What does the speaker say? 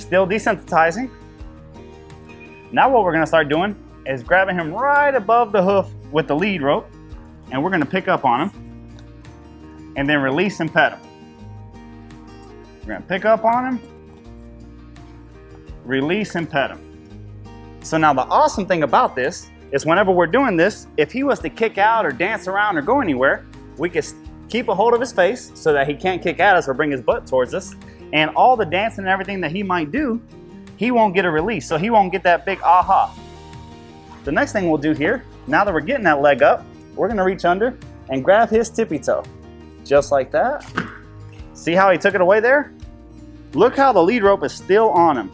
Still desensitizing. Now what we're gonna start doing is grabbing him right above the hoof with the lead rope, and we're gonna pick up on him and then release and pet him. We're gonna pick up on him, release and pet him. So now the awesome thing about this is whenever we're doing this, if he was to kick out or dance around or go anywhere, we can keep a hold of his face so that he can't kick at us or bring his butt towards us. And all the dancing and everything that he might do, he won't get a release, so he won't get that big aha. The next thing we'll do here, now that we're getting that leg up, we're gonna reach under and grab his tippy toe. Just like that. See how he took it away there? Look how the lead rope is still on him.